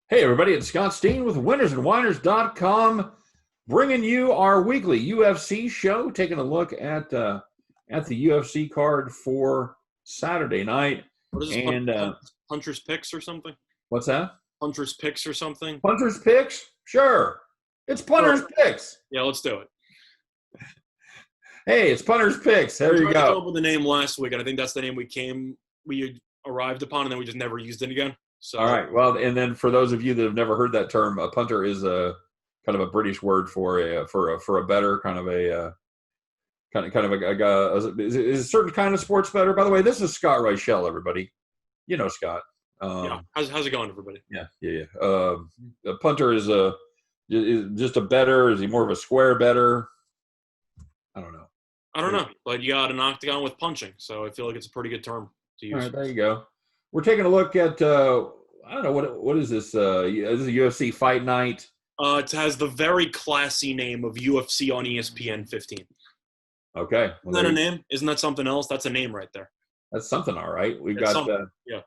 Hey, everybody, it's Scott Steen with winnersandwhiners.com, bringing you our weekly UFC show, taking a look at the UFC card for Saturday night. What is this? And Puncher's Picks or something? what's that? Puncher's Picks or something? Punter's Picks? Sure. It's Punter's Picks. Yeah, let's do it. Hey, it's Punter's Picks. There you We tried to come go. up with the name last week, and I think that's the name we arrived upon, and then we just never used it again. So, All right. Well, and then for those of you that have never heard that term, a punter is a kind of a British word for a better kind of a is a certain kind of sports better. By the way, this is Scott Reichel, everybody. You know Scott. yeah. How's it going, everybody? Yeah. A punter is just a better. Is he more of a square better? I don't know. But you got an octagon with punching, so I feel like it's a pretty good term to use. All right, there you go. We're taking a look at I don't know what is this? This is a UFC Fight Night. It has the very classy name of UFC on ESPN 15. Okay, Isn't that a name? Isn't that something else? That's a name right there. That's something, all right. We've It's got yeah.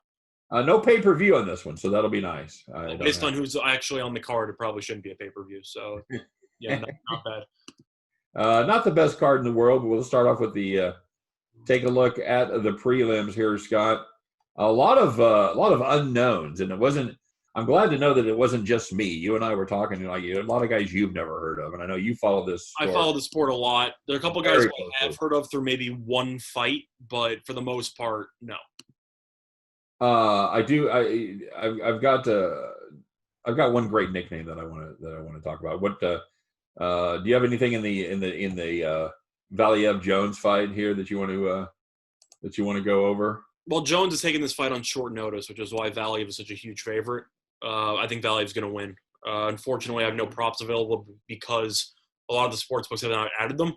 no pay-per-view on this one, so that'll be nice. Based on who's actually on the card, it probably shouldn't be a pay-per-view. So, yeah, not bad. Not the best card in the world, but we'll start off with the take a look at the prelims here, Scott. A lot of unknowns, and it wasn't. I'm glad to know that it wasn't just me. You and I were talking like a lot of guys you've never heard of, and I know you follow this sport. I follow the sport a lot. There are a couple guys I have heard of through maybe one fight, but for the most part, no. I do. I've got one great nickname that I want to talk about. What do you have anything in the Valiev Jones fight here that you want to go over? Well, Jones is taking this fight on short notice, which is why Valiev is such a huge favorite. I think Valiev's going to win. Unfortunately, I have no props available because a lot of the sportsbooks have not added them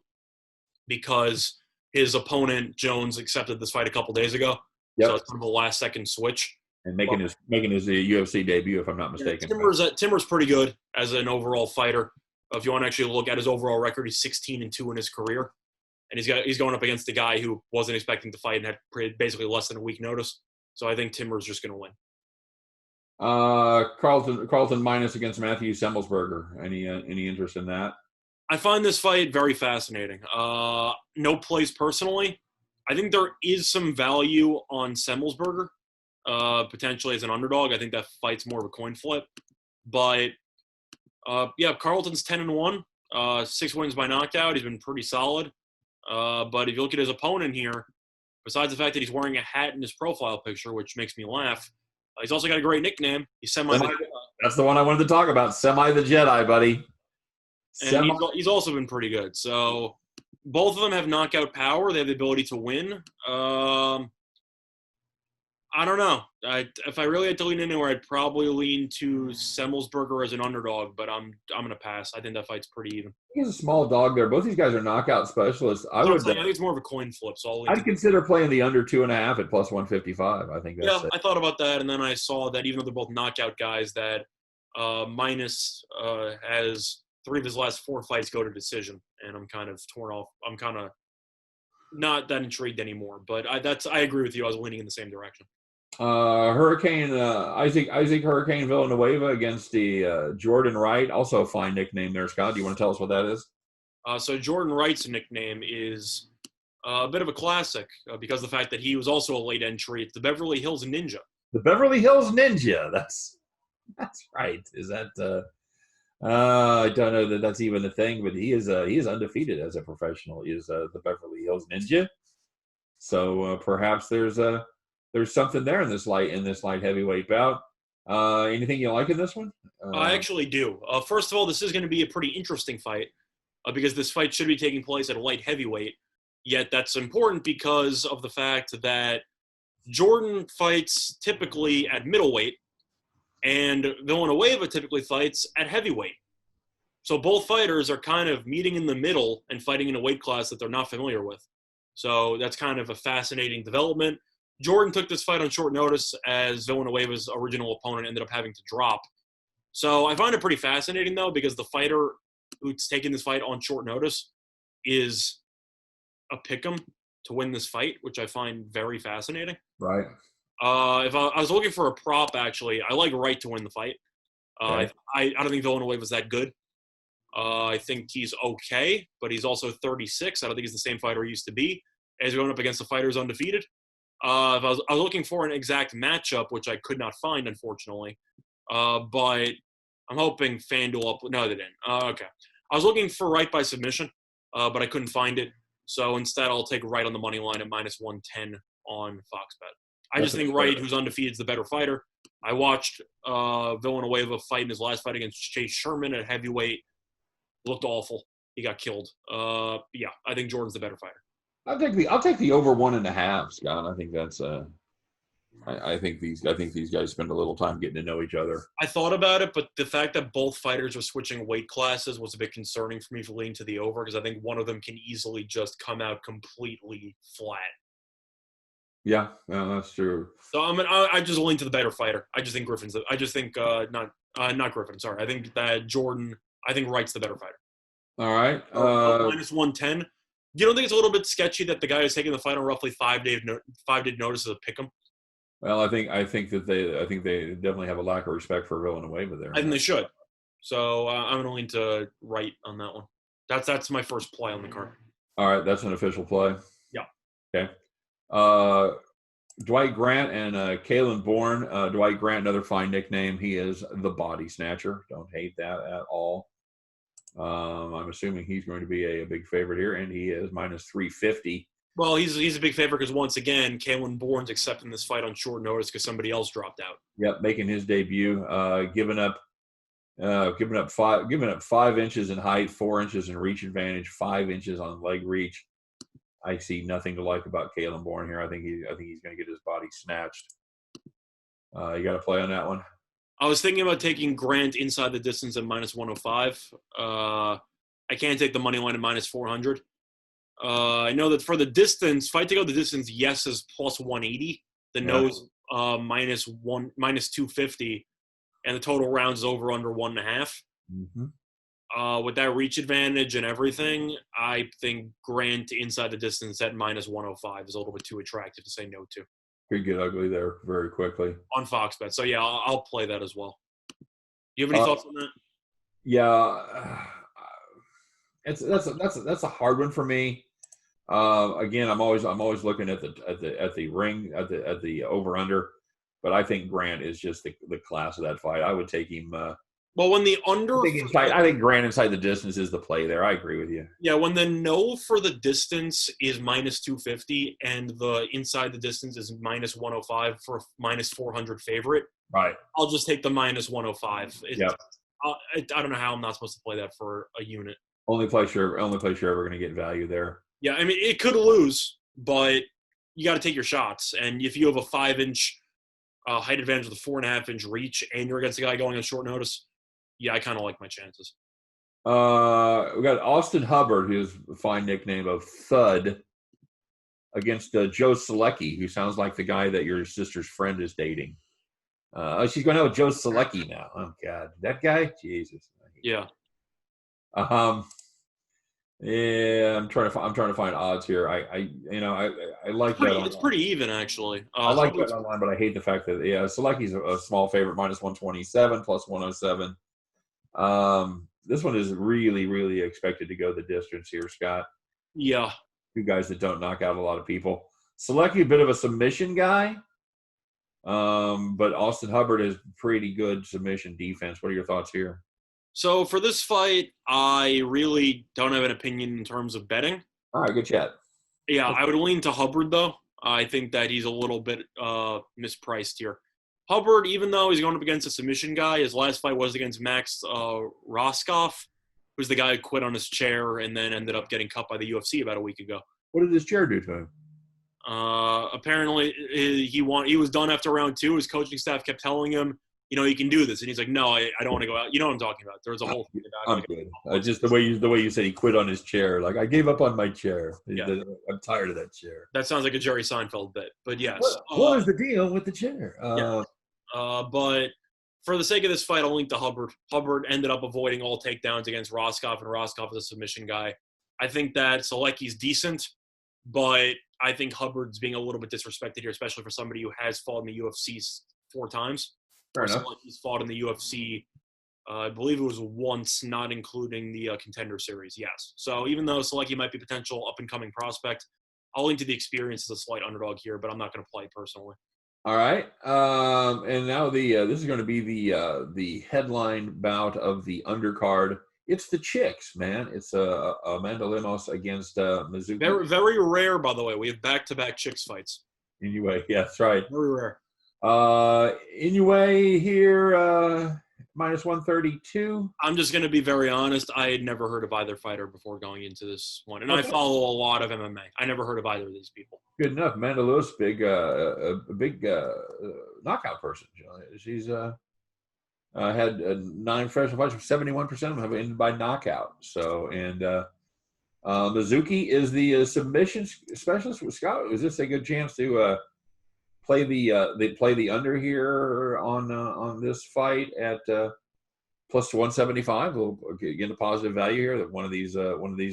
because his opponent Jones accepted this fight a couple days ago. Yep. So it's kind of a last-second switch. And making his UFC debut, if I'm not mistaken. Timmer's pretty good as an overall fighter. If you want to actually look at his overall record, he's 16-2 in his career. And he's going up against a guy who wasn't expecting to fight and had basically less than a week notice. So I think Timmer's just going to win. Carlton minus against Matthew Semmelsberger. Any interest in that? I find this fight very fascinating. No place personally. I think there is some value on Semmelsberger, potentially as an underdog. I think that fight's more of a coin flip. But, Carlton's 10-1, 6 wins by knockout. He's been pretty solid. But if you look at his opponent here, besides the fact that he's wearing a hat in his profile picture, which makes me laugh, he's also got a great nickname. He's Semi the Jedi. That's the one I wanted to talk about. Semi the Jedi, buddy. And he's also been pretty good. So both of them have knockout power. They have the ability to win. I don't know. If I really had to lean anywhere, I'd probably lean to Semmelsberger as an underdog, but I'm going to pass. I think that fight's pretty even. He's a small dog there. Both these guys are knockout specialists. I think it's more of a coin flip. So I'd consider playing the under 2.5 at plus 155. I think that's I thought about that, and then I saw that even though they're both knockout guys, that Minus has 3 of his last 4 fights go to decision, and I'm kind of torn off. I'm kind of not that intrigued anymore, but I agree with you. I was leaning in the same direction. Isaac Hurricane Villanueva against the Jordan Wright, also a fine nickname there. Scott, do you want to tell us what that is? So Jordan Wright's nickname is a bit of a classic because of the fact that he was also a late entry. It's the Beverly Hills Ninja. The Beverly Hills Ninja. That's right. Is that? I don't know that that's even a thing, but he is undefeated as a professional. He is the Beverly Hills Ninja. So perhaps there's something there in this light heavyweight bout. Anything you like in this one? I actually do. First of all, this is going to be a pretty interesting fight because this fight should be taking place at a light heavyweight. Yet that's important because of the fact that Jordan fights typically at middleweight and Villanueva typically fights at heavyweight. So both fighters are kind of meeting in the middle and fighting in a weight class that they're not familiar with. So that's kind of a fascinating development. Jordan took this fight on short notice as Villanueva's original opponent ended up having to drop. So I find it pretty fascinating, though, because the fighter who's taking this fight on short notice is a pick'em to win this fight, which I find very fascinating. Right. If I was looking for a prop, actually, I like Wright to win the fight. Okay. I don't think Villanueva is that good. I think he's okay, but he's also 36. I don't think he's the same fighter he used to be. As going up against the fighter who's undefeated. I was looking for an exact matchup, which I could not find, unfortunately. But I'm hoping FanDuel no, they didn't. Okay. I was looking for Wright by submission, but I couldn't find it. So instead, I'll take Wright on the money line at -110 on Fox Bet. I just think Wright, who's undefeated, is the better fighter. I watched Villanueva fight in his last fight against Chase Sherman at heavyweight. Looked awful. He got killed. Yeah, I think Jordan's the better fighter. I'll take the over 1.5, Scott. I think that's I think these guys spend a little time getting to know each other. I thought about it, but the fact that both fighters are switching weight classes was a bit concerning for me for leaning to the over, because I think one of them can easily just come out completely flat. Yeah, that's true. So I just lean to the better fighter. I just think Griffin's. I just think not Griffin. Sorry, I think that Jordan. I think Wright's the better fighter. All right. -110. You don't think it's a little bit sketchy that the guy who's taking the fight on roughly 5-day notice is a pick 'em? Well, I think they definitely have a lack of respect for Villanueva there. I think they should. So I'm going to lean to Wright on that one. That's my first play on the card. All right, that's an official play. Yeah. Okay. Dwight Grant and Kalen Bourne. Dwight Grant, another fine nickname. He is the Body Snatcher. Don't hate that at all. I'm assuming he's going to be a big favorite here, and he is -350. Well, he's a big favorite because once again, Kalen Bourne's accepting this fight on short notice because somebody else dropped out. Yep, making his debut. Giving up 5 inches in height, 4 inches in reach advantage, 5 inches on leg reach. I see nothing to like about Kalen Bourne here. I think he's going to get his body snatched. You got to play on that one. I was thinking about taking Grant inside the distance at -105. I can't take the money line at -400. I know that for the distance, fight to go the distance, yes is +180. The nose -250, and the total rounds is over under 1.5. Mm-hmm. With that reach advantage and everything, I think Grant inside the distance at -105 is a little bit too attractive to say no to. Could get ugly there very quickly On Fox Bet. So yeah, I'll play that as well. Do you have any thoughts on that? Yeah, that's a hard one for me. Again, I'm always looking at the ring at the over under, but I think Grant is just the class of that fight. I would take him. Well, when the under, I think Grant inside the distance is the play there. I agree with you. Yeah, when the no for the distance is -250 and the inside the distance is -105 for -400 favorite, right? I'll just take the -105. Yep. I don't know how I'm not supposed to play that for a unit. Only place you're ever going to get value there. Yeah, I mean it could lose, but you got to take your shots. And if you have a 5-inch height advantage with a 4.5-inch reach, and you're against a guy going on short notice. Yeah, I kind of like my chances. We got Austin Hubbard, who's a fine nickname of Thud, against Joe Selecki, who sounds like the guy that your sister's friend is dating. She's going out with Joe Selecki now. Oh God, that guy, Jesus. Yeah. Yeah, I'm trying to find odds here. I like that. It's pretty even actually. I like that online, but I hate the fact that Selecki's a small favorite, -127, +107. This one is really, really expected to go the distance here, Scott. Yeah. Two guys that don't knock out a lot of people. Selecki, a bit of a submission guy, but Austin Hubbard is pretty good submission defense. What are your thoughts here? So for this fight, I really don't have an opinion in terms of betting. All right, good chat. Yeah, I would lean to Hubbard, though. I think that he's a little bit mispriced here. Hubbard, even though he's going up against a submission guy, his last fight was against Max Roskopf, who's the guy who quit on his chair and then ended up getting cut by the UFC about a week ago. What did his chair do to him? Apparently, he was done after round 2. His coaching staff kept telling him, you can do this. And he's like, no, I don't want to go out. You know what I'm talking about. There was a whole thing about it. I'm good. Just the way you said he quit on his chair. Like, I gave up on my chair. Yeah. I'm tired of that chair. That sounds like a Jerry Seinfeld bit. But yes. What was the deal with the chair? But for the sake of this fight, I'll link to Hubbard. Hubbard ended up avoiding all takedowns against Roskopf, and Roskopf is a submission guy. I think that Selecki's decent, but I think Hubbard's being a little bit disrespected here, especially for somebody who has fought in the UFC 4 times. Fair enough. He's fought in the UFC I believe it was once, not including the Contender Series, yes. So even though Selecki might be potential up-and-coming prospect, I'll lean to the experience as a slight underdog here, but I'm not going to play personally. All right. And now this is going to be the headline bout of the undercard. It's the chicks, man. It's Amanda Lemos against Mizuki. Very, very rare, by the way. We have back-to-back chicks fights. Inoue, yeah, that's right. Very rare. Inoue here, minus 132. I'm just going to be very honest. I had never heard of either fighter before going into this one. And I follow a lot of MMA. I never heard of either of these people. Good enough. Amanda Lewis, big knockout person. She's had 9 professional fights, 71% of them have ended by knockout. So, and Mizuki is the submission specialist with Scott. Is this a good chance to play the under here on this fight at plus 175? We'll get a positive value here that one of these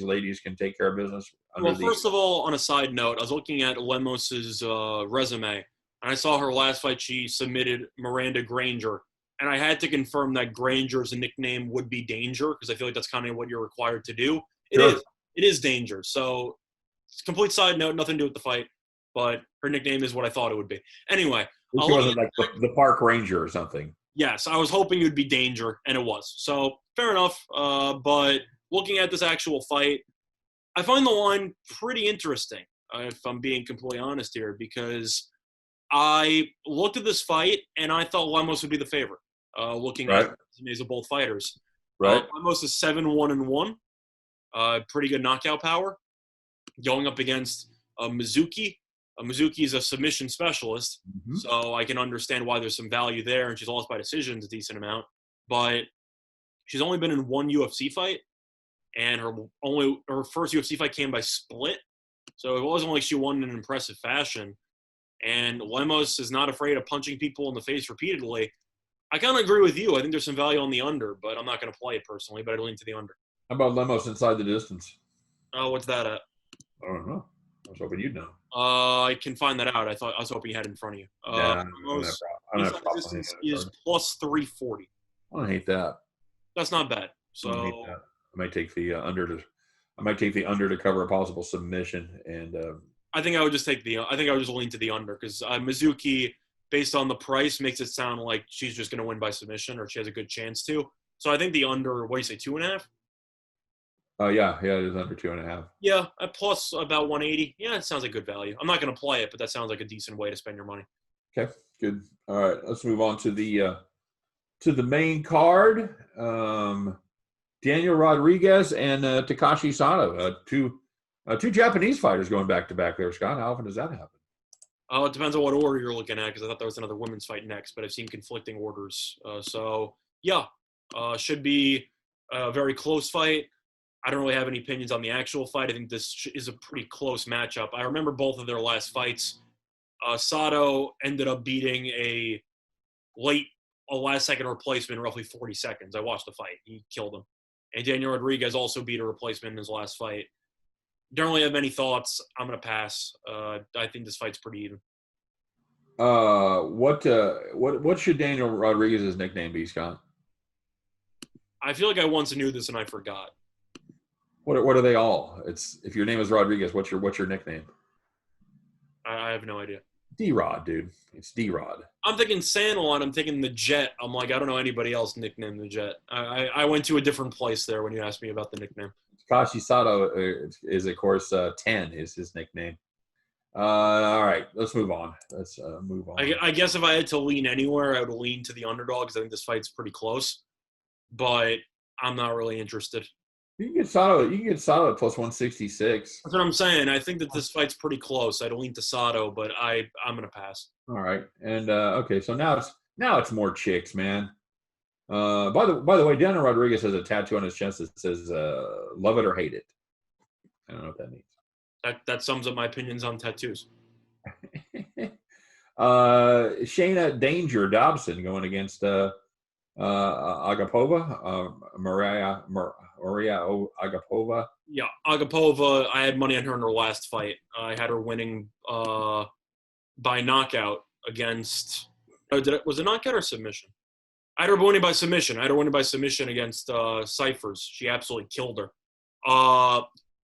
ladies can take care of business. Well, first of all, on a side note, I was looking at Lemos's resume, and I saw her last fight. She submitted Miranda Granger, and I had to confirm that Granger's nickname would be Danger, because I feel like that's kind of what you're required to do. It is Danger. So, it's a complete side note, nothing to do with the fight, but her nickname is what I thought it would be. Anyway. It wasn't like the Park Ranger or something. Yes, I was hoping it would be Danger, and it was. So, fair enough. But looking at this actual fight, I find the line pretty interesting, if I'm being completely honest here, because I looked at this fight, and I thought Lemos would be the favorite, looking at the resumes of both fighters. Right. Lemos is 7-1-1, pretty good knockout power, going up against Mizuki. Mizuki is a submission specialist, so I can understand why there's some value there, and she's lost by decisions a decent amount. But she's only been in one UFC fight, and her first UFC fight came by split, so it wasn't like she won in an impressive fashion. And Lemos is not afraid of punching people in the face repeatedly. I kind of agree with you. I think there's some value on the under, but I'm not going to play it personally, but I'd lean to the under. How about Lemos inside the distance? Oh, what's that at? I don't know. I was hoping you'd know. I can find that out. I was hoping you had it in front of you. Lemos distance is plus 340. I don't hate that. That's not bad. So I might take the under to cover a possible submission, and I think I would just lean to the under, because Mizuki, based on the price, makes it sound like she's just going to win by submission, or she has a good chance to. So I think the under. What do you say, 2.5? Yeah, it is under 2.5. Yeah, at plus about 180. Yeah, it sounds like good value. I'm not going to play it, but that sounds like a decent way to spend your money. Okay, good. All right, let's move on to the main card. Daniel Rodriguez and Takashi Sato, two Japanese fighters going back to back there. Scott, how often does that happen? It depends on what order you're looking at, because I thought there was another women's fight next, but I've seen conflicting orders. Should be a very close fight. I don't really have any opinions on the actual fight. I think this is a pretty close matchup. I remember both of their last fights. Sato ended up beating a last-second replacement in roughly 40 seconds. I watched the fight. He killed him. And Daniel Rodriguez also beat a replacement in his last fight. Don't really have many thoughts. I'm going to pass. I think this fight's pretty even. What should Daniel Rodriguez's nickname be, Scott? I feel like I once knew this and I forgot. What are they all? It's if your name is Rodriguez, what's your nickname? I have no idea. D-Rod, dude. It's D-Rod. I'm thinking Sandalon. I'm thinking the Jet. I'm like, I don't know anybody else nicknamed the Jet. I went to a different place there when you asked me about the nickname. Takashi Sato is, of course, 10 is his nickname. All right, let's move on. Let's move on. I guess if I had to lean anywhere, I would lean to the underdog, because I think this fight's pretty close. But I'm not really interested. You can get Sato at plus 166. That's what I'm saying. I think that this fight's pretty close. I'd lean to Sato, but I'm going to pass. All right. And okay, so now it's more chicks, man. By the way, Daniel Rodriguez has a tattoo on his chest that says "Love it or hate it." I don't know what that means. That sums up my opinions on tattoos. Shayna Danger Dobson going against Agapova, Maria Agapova. Yeah, Agapova, I had money on her in her last fight. I had her winning by knockout against – was it knockout or submission? I had her winning by submission. Against Cyphers. She absolutely killed her.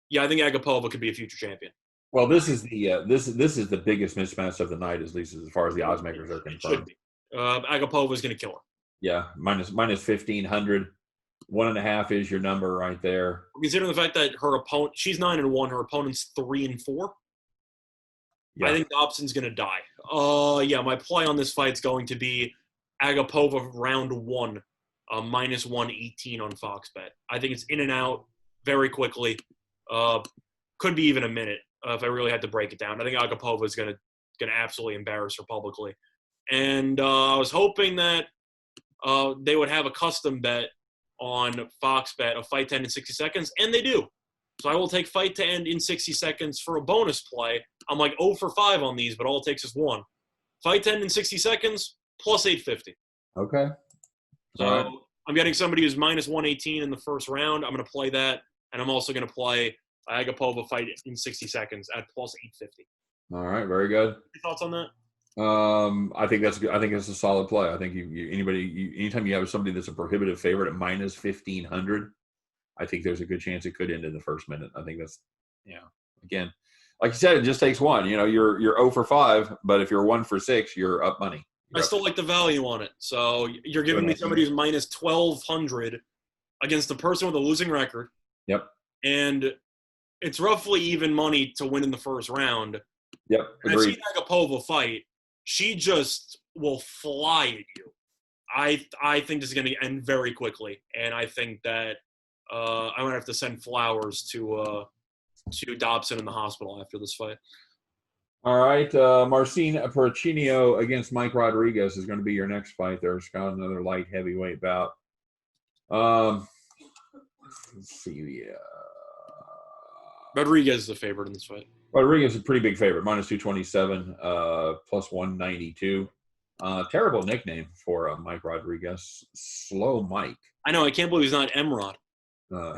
Yeah, I think Agapova could be a future champion. Well, this is the biggest mismatch of the night, at least as far as the odds makers are It should concerned. be. Agapova is going to kill her. Yeah, minus 1,500. 1.5 is your number right there. Considering the fact that her opponent, she's 9-1, her opponent's 3-4. Yeah. I think Dobson's going to die. Yeah, my play on this fight is going to be Agapova round 1, minus 118 on Fox Bet. I think it's in and out very quickly. Could be even a minute if I really had to break it down. I think Agapova is going to absolutely embarrass her publicly. And I was hoping that they would have a custom bet on Fox Bet of fight to end in 60 seconds, and they do. So I will take fight to end in 60 seconds for a bonus play. I'm like 0 for 5 on these, but all it takes is 1. Fight to end in 60 seconds, plus 850. Okay. So right. I'm getting somebody who's minus 118 in the first round. I'm going to play that, and I'm also going to play Agapova fight in 60 seconds at plus 850. All right, very good. Your thoughts on that? I think that's good. I think that's a solid play. I think anytime you have somebody that's a prohibitive favorite at minus 1,500, I think there's a good chance it could end in the first minute. I think that's, again, like you said, it just takes one. You're 0 for 5, but if you're 1 for 6, you're up money. I still like the value on it. So you're giving me somebody who's minus 1,200 against a person with a losing record. Yep. And it's roughly even money to win in the first round. Yep. And I've seen Agapova fight. She just will fly at you. I think this is going to end very quickly, and I think that I'm going to have to send flowers to Dobson in the hospital after this fight. All right, Marcin Percinio against Mike Rodriguez is going to be your next fight there, Scott. Another light heavyweight bout. Let's see. Rodriguez is the favorite in this fight. Rodriguez is a pretty big favorite, minus 227, plus 192. Terrible nickname for Mike Rodriguez. Slow Mike. I know. I can't believe he's not Emrod.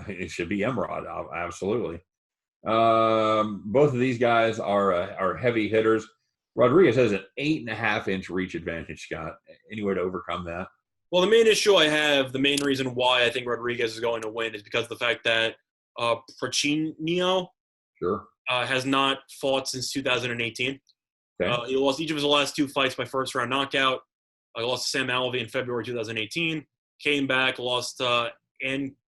It should be Emrod, absolutely. Both of these guys are heavy hitters. Rodriguez has an 8.5-inch reach advantage, Scott. Any way to overcome that? Well, the main issue I have, the main reason why I think Rodriguez is going to win is because of the fact that Percinio has not fought since 2018. Okay. He lost each of his last 2 fights by first-round knockout. He lost to Sam Alvey in February 2018. Came back, lost Ankalaev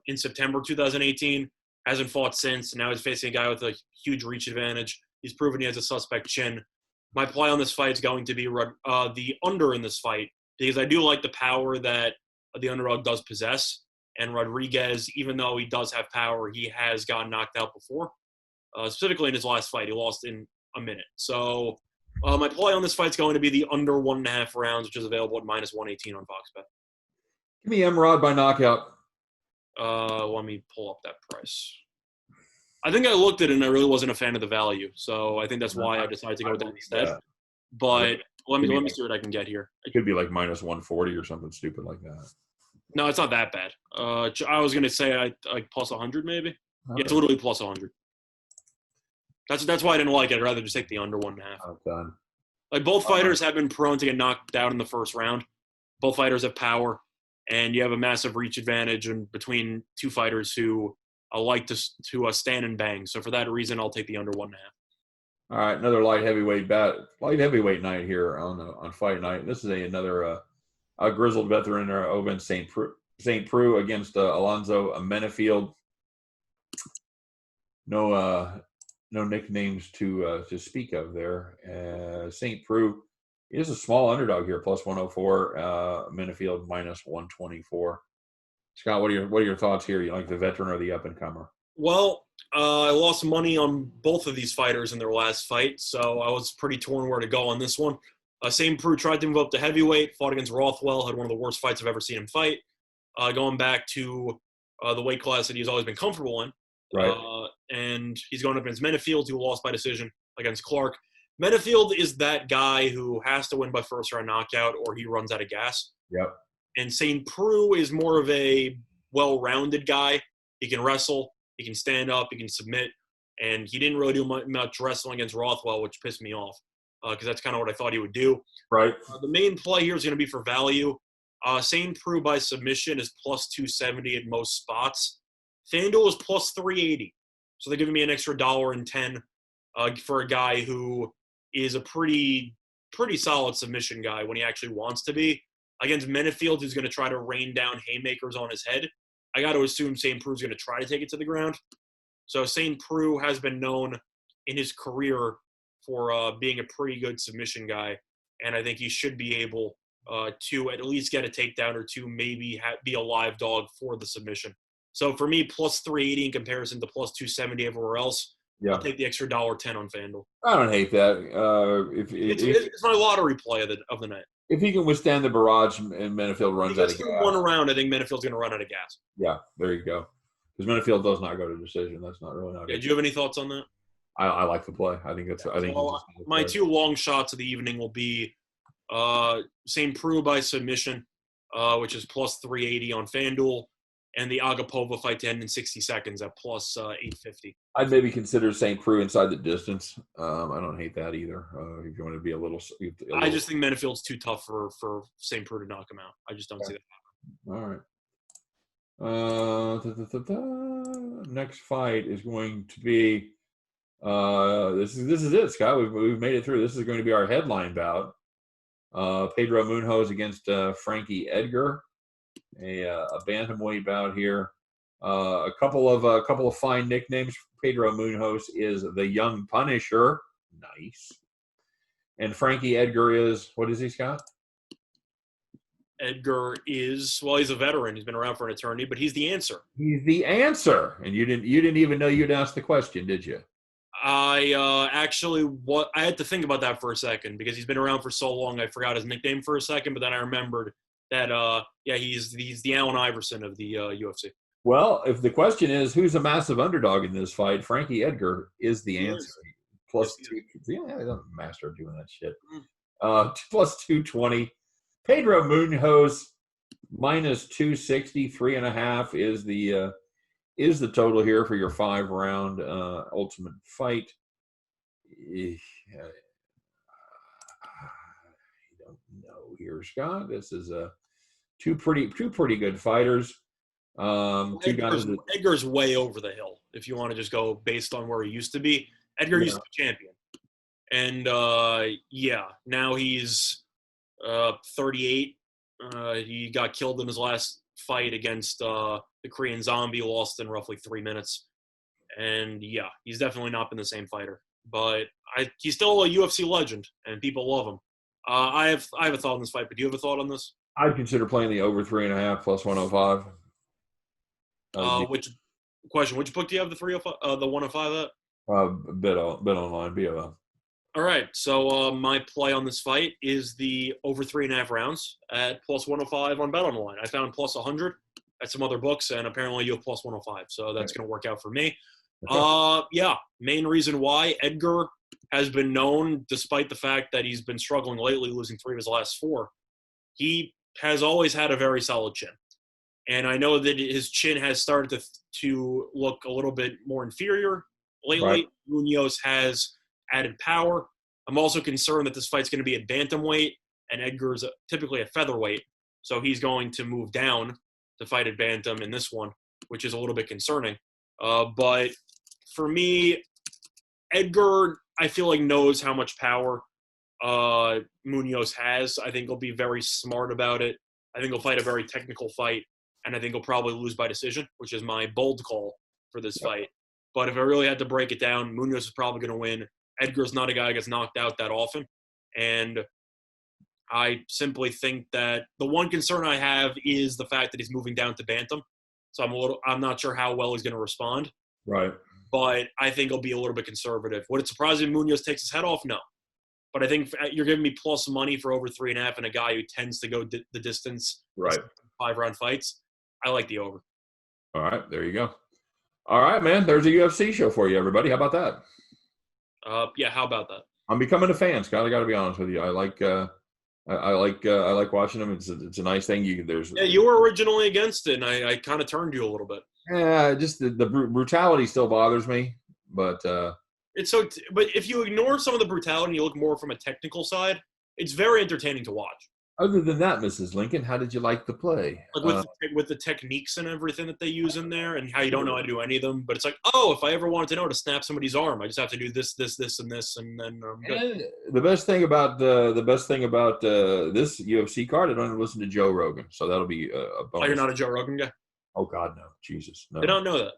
in September 2018. Hasn't fought since. Now he's facing a guy with a huge reach advantage. He's proven he has a suspect chin. My play on this fight is going to be the under in this fight because I do like the power that the underdog does possess. And Rodriguez, even though he does have power, he has gotten knocked out before. Specifically in his last fight, he lost in a minute. So my play on this fight is going to be the under 1.5 rounds, which is available at minus 118 on Fox Bet. Give me Emrod by knockout. Let me pull up that price. I think I looked at it and I really wasn't a fan of the value. So I think that's why I decided to go with that instead. Yeah. But let me see what I can get here. It could be like minus 140 or something stupid like that. No, it's not that bad. I was going to say like plus 100 maybe. Okay. Yeah, it's literally plus 100. That's why I didn't like it. I'd rather just take the under 1.5. Oh, done. Like both fighters have been prone to get knocked out in the first round. Both fighters have power, and you have a massive reach advantage between 2 fighters who like to stand and bang. So for that reason, I'll take the under 1.5. All right, another light heavyweight night here on fight night. This is another grizzled veteran, Oven St. Preux against Alonzo Menefield. No nicknames to speak of there. St. Preux is a small underdog here, plus 104. Menefield minus 124. Scott, what are your thoughts here? You like the veteran or the up and comer? Well, I lost money on both of these fighters in their last fight, so I was pretty torn where to go on this one. St. Preux tried to move up to heavyweight, fought against Rothwell, had one of the worst fights I've ever seen him fight. Going back to the weight class that he's always been comfortable in. Right. And he's going up against Menefield, who lost by decision against Clark. Menefield is that guy who has to win by first-round knockout or he runs out of gas. Yep. And St. Preux is more of a well-rounded guy. He can wrestle. He can stand up. He can submit. And he didn't really do much wrestling against Rothwell, which pissed me off. because that's kind of what I thought he would do. Right. The main play here is going to be for value. St. Preux by submission is plus 270 at most spots. FanDuel is plus 380. So they're giving me an extra $1.10 for a guy who is a pretty solid submission guy when he actually wants to be. Against Menefield, who's going to try to rain down haymakers on his head, I got to assume St. Preux is going to try to take it to the ground. So St. Preux has been known in his career for being a pretty good submission guy, and I think he should be able to at least get a takedown or two, maybe be a live dog for the submission. So for me, plus 380 in comparison to plus 270 everywhere else. Yeah. I'll take the extra $1.10 on FanDuel. I don't hate that. It's my lottery play of the night. If he can withstand the barrage and Menefield runs out of gas. One round, I think Menefield's going to run out of gas. Yeah, there you go. Because Menefield does not go to decision. That's not really not. Yeah, do you have any thoughts on that? I like the play. I think that's. I think my two long shots of the evening will be St. Preux by submission, which is plus 380 on FanDuel, and the Agapova fight to end in 60 seconds at plus 850. I'd maybe consider St. Preux inside the distance. I don't hate that either. If you want to be a little. I just think Menefield's too tough for St. Preux to knock him out. I just don't see that happening. All right. Next fight is going to be. This is it, Scott. We've made it through. This is going to be our headline bout. Pedro Munhoz against Frankie Edgar, a bantamweight bout here. A couple of fine nicknames. Pedro Munhoz is the Young Punisher, nice, and Frankie Edgar is, what is he, Scott? Edgar is, well, he's a veteran. He's been around for an eternity, but he's the answer. He's the answer, and you didn't even know you'd ask the question, did you? I had to think about that for a second because he's been around for so long. I forgot his nickname for a second, but then I remembered that he's the Allen Iverson of the UFC. Well, if the question is who's a massive underdog in this fight, Frankie Edgar is the answer. Plus two, yeah, I'm a master of doing that shit. Plus 220. Pedro Munhoz minus 260, 3.5 is the total here for your 5-round ultimate fight. I don't know here, Scott. This is two pretty good fighters. Edgar's way over the hill. If you want to just go based on where he used to be, Edgar used to be champion, and now he's 38. He got killed in his last fight against the Korean Zombie, lost in roughly 3 minutes, and he's definitely not been the same fighter. But he's still a UFC legend, and people love him. I have a thought on this fight, but do you have a thought on this? I'd consider playing the over 3.5 plus 105. Which book do you have the 305, the 105 at? Bet online, BOL. All right, so my play on this fight is the over 3.5 rounds at plus 105 on Bet Online. I found plus 100 at some other books, and apparently you have plus 105, so that's going to work out for me. Okay. Main reason why Edgar has been known, despite the fact that he's been struggling lately, losing 3 of his last 4, he has always had a very solid chin. And I know that his chin has started to look a little bit more inferior lately. Right. Munhoz has added power. I'm also concerned that this fight's going to be at bantamweight, and Edgar's typically a featherweight, so he's going to move down to fight at bantam in this one, which is a little bit concerning. But for me, Edgar, I feel like knows how much power Munhoz has. I think he'll be very smart about it. I think he'll fight a very technical fight, and I think he'll probably lose by decision, which is my bold call for this fight. But if I really had to break it down, Munhoz is probably going to win. Edgar's not a guy who gets knocked out that often. And I simply think that the one concern I have is the fact that he's moving down to bantam. So I'm not sure how well he's going to respond. Right. But I think he'll be a little bit conservative. Would it surprise me if Munhoz takes his head off? No. But I think you're giving me plus money for over 3.5 and a guy who tends to go the distance. Right. 5-round fights. I like the over. All right. There you go. All right, man. There's a UFC show for you, everybody. How about that? How about that? I'm becoming a fan, Scott. I got to be honest with you. I like watching them. It's a nice thing. You were originally against it, and I kind of turned you a little bit. Yeah, just the brutality still bothers me, but But if you ignore some of the brutality and you look more from a technical side, it's very entertaining to watch. Other than that, Mrs. Lincoln, how did you like the play? Like with the techniques and everything that they use in there, and how you don't know how to do any of them. But it's like, oh, if I ever wanted to know how to snap somebody's arm, I just have to do this, this, this, and this, and then I'm good. And the best thing about this UFC card, I don't listen to Joe Rogan, so that'll be a bonus. Oh, you're not a Joe Rogan guy? Oh God, no, Jesus, no. I don't know that.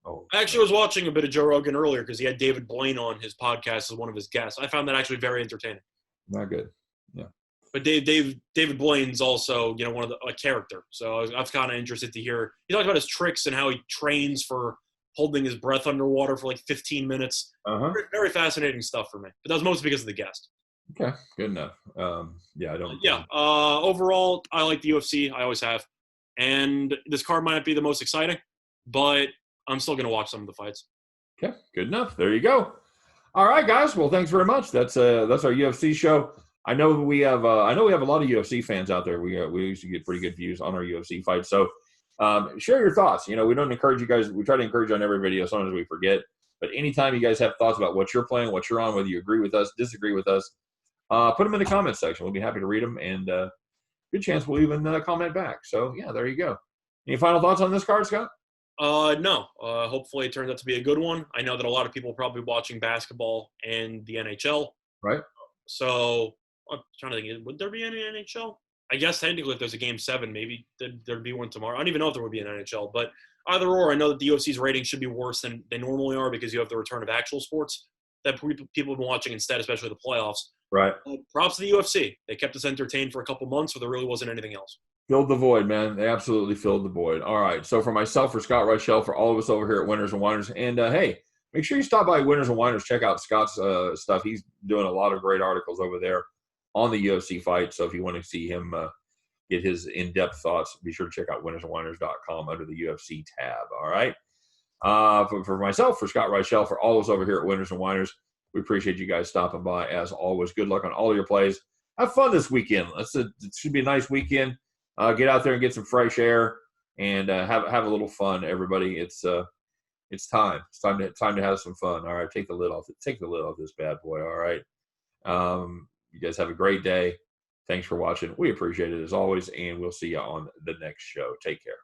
Oh, I actually was watching a bit of Joe Rogan earlier because he had David Blaine on his podcast as one of his guests. I found that actually very entertaining. Not good. Yeah. But David Blaine's also, one of a character. So I was kind of interested to hear. He talked about his tricks and how he trains for holding his breath underwater for like 15 minutes. Very, very fascinating stuff for me. But that was mostly because of the guest. Okay, good enough. Yeah, I don't. Yeah. Overall, I like the UFC. I always have. And this card might not be the most exciting, but I'm still going to watch some of the fights. Okay, good enough. There you go. All right, guys. Well, thanks very much. That's our UFC show. I know we have a lot of UFC fans out there. We usually get pretty good views on our UFC fights. So share your thoughts. We don't encourage you guys. We try to encourage you on every video. Sometimes we forget. But anytime you guys have thoughts about what you're playing, what you're on, whether you agree with us, disagree with us, put them in the comments section. We'll be happy to read them, and good chance we'll even comment back. So yeah, there you go. Any final thoughts on this card, Scott? No. Hopefully it turns out to be a good one. I know that a lot of people are probably watching basketball and the NHL. Right. So I'm trying to think, would there be any NHL? I guess technically if there's a Game 7, maybe there'd be one tomorrow. I don't even know if there would be an NHL. But either or, I know that the UFC's ratings should be worse than they normally are because you have the return of actual sports that people have been watching instead, especially the playoffs. Right. Props to the UFC. They kept us entertained for a couple months, so there really wasn't anything else. Filled the void, man. They absolutely filled the void. All right. So for myself, for Scott Reichel, for all of us over here at Winners and Whiners, and hey, make sure you stop by Winners and Whiners. Check out Scott's stuff. He's doing a lot of great articles over there on the UFC fight. So if you want to see him get his in-depth thoughts, be sure to check out winnersandwhiners.com under the UFC tab. All right. For myself, for Scott Reichel, for all of us over here at Winners and Whiners, we appreciate you guys stopping by. As always, good luck on all of your plays. Have fun this weekend. It should be a nice weekend. Get out there and get some fresh air and have a little fun, everybody. It's time. It's time to have some fun. All right, take the lid off this bad boy. All right. You guys have a great day. Thanks for watching. We appreciate it as always, and we'll see you on the next show. Take care.